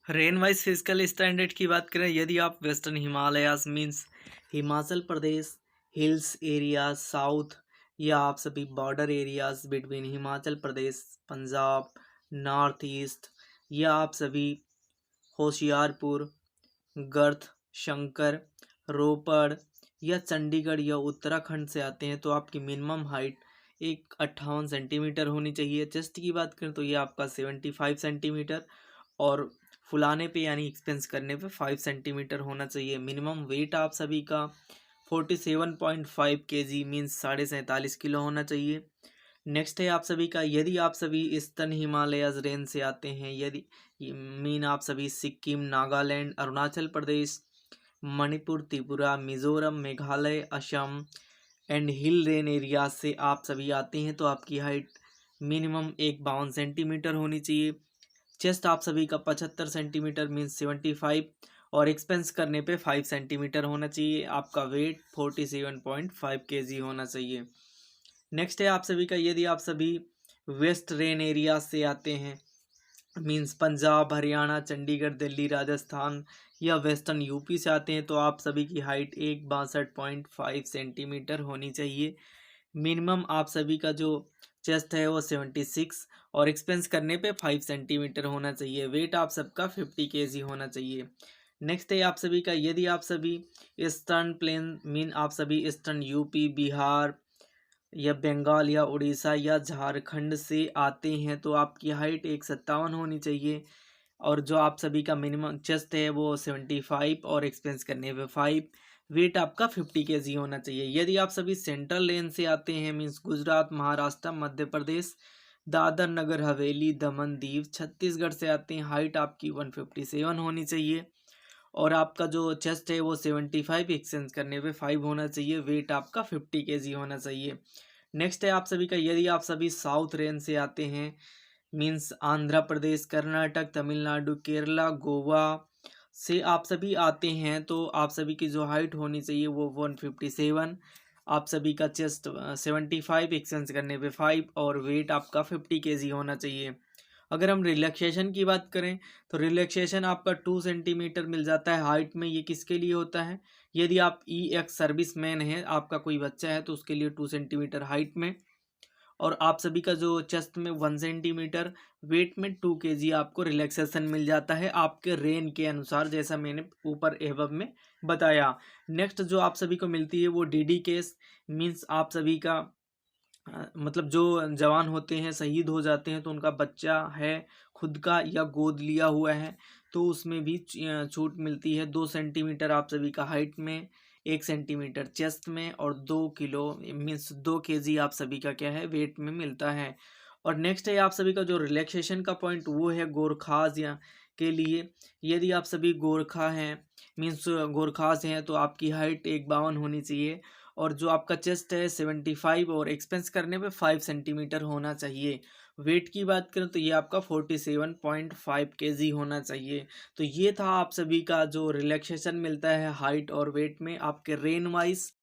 Rain wise physical standard की बात करें, यदि आप western Himalayas means Himachal Pradesh hills area south, या आप सभी border areas between Himachal Pradesh Punjab north east, या आप सभी होशियारपुर गर्थ शंकर रोपड़ या चंडीगढ़ या उत्तराखंड से आते हैं, तो आपकी मिनिमम हाइट एक 58 सेंटीमीटर होनी चाहिए। चेस्ट की बात करें तो ये आपका 75 सेंटीमीटर, और फुलाने पे यानी एक्सपेंस करने पे 5 सेंटीमीटर होना चाहिए। मिनिमम वेट आप सभी का 47.5 kg मीन्स 47.5 किलो होना चाहिए। नेक्स्ट है आप सभी का, यदि आप सभी ईस्टर्न हिमालयज रेंज से आते हैं, यदि मीन आप सभी Sikkim Nagaland Arunachal Pradesh Manipur Tripura Mizoram Meghalaya Assam and hill rain area से आप सभी आते हैं, तो आपकी हाइट मिनिमम एक 52 सेंटीमीटर होनी चाहिए। चेस्ट आप सभी का 75 सेंटीमीटर मीन्स 75, और एक्सपेंस करने पे 5 सेंटीमीटर होना चाहिए। आपका वेट 47.5 kg होना चाहिए। नेक्स्ट है आप सभी का, यदि आप सभी वेस्ट रेन एरिया से आते हैं मीन्स पंजाब हरियाणा चंडीगढ़ दिल्ली राजस्थान या वेस्टर्न यूपी से आते हैं, तो आप सभी की हाइट एक 62.5 सेंटीमीटर होनी चाहिए। मिनिमम आप सभी का जो चेस्ट है वो 76, और एक्सपेंस करने पे 5 सेंटीमीटर होना चाहिए। वेट आप सबका 50 kg होना चाहिए। नेक्स्ट है आप सभी का, यदि आप सभी ईस्टर्न प्लेन मीन आप सभी ईस्टर्न यूपी बिहार या बंगाल या उड़ीसा या झारखंड से आते हैं, तो आपकी हाइट 157 होनी चाहिए। और जो आप सभी का मिनिमम चेस्ट है वो 75, और एक्सपेंस करने पे 5। वेट आपका 50 kg होना चाहिए। यदि आप सभी सेंट्रल लेन से आते हैं मीन्स गुजरात महाराष्ट्र मध्य प्रदेश दादर नगर हवेली दमन दीव छत्तीसगढ़ से आते हैं, हाइट आपकी 157 होनी चाहिए। और आपका जो चेस्ट है वो 75, एक्सचेंज करने पे 5 होना चाहिए। वेट आपका 50 kg होना चाहिए। नेक्स्ट है आप सभी का, यदि आप सभी साउथ रेंज से आते हैं मीन्स आंध्र प्रदेश कर्नाटक तमिलनाडु केरला गोवा से आप सभी आते हैं, तो आप सभी की जो हाइट होनी चाहिए वो 157। आप सभी का चेस्ट 75, एक्सचेंज करने पे 5, और वेट आपका 50 kg होना चाहिए। अगर हम रिलैक्सेशन की बात करें, तो रिलैक्सेशन आपका 2 सेंटीमीटर मिल जाता है हाइट में। ये किसके लिए होता है, यदि आप ई एक्स सर्विस मैन है आपका कोई बच्चा है तो उसके लिए 2 सेंटीमीटर हाइट में, और आप सभी का जो चेस्ट में 1 सेंटीमीटर वेट में 2 kg आपको रिलैक्सेशन मिल जाता है आपके रेन के अनुसार, जैसा मैंने ऊपर एबव में बताया। नेक्स्ट जो आप सभी को मिलती है वो डीडी केस मीन्स आप सभी का मतलब जो जवान होते हैं शहीद हो जाते हैं, तो उनका बच्चा है खुद का या गोद लिया हुआ है, तो उसमें भी छूट मिलती है। 2 सेंटीमीटर आप सभी का हाइट में 1 सेंटीमीटर चेस्ट में, और 2 किलो मीन्स 2 kg आप सभी का क्या है वेट में मिलता है। और नेक्स्ट है आप सभी का जो रिलैक्सेशन का पॉइंट वो है गोरखास या के लिए। यदि आप सभी गोरखा हैं मीन्स गोरखास हैं, तो आपकी हाइट 1 52 होनी चाहिए, और जो आपका चेस्ट है 75, और एक्सपेंस करने पे 5 सेंटीमीटर होना चाहिए। वेट की बात करें तो ये आपका 47.5 kg होना चाहिए। तो ये था आप सभी का जो रिलैक्सेशन मिलता है हाइट और वेट में आपके रेन वाइज।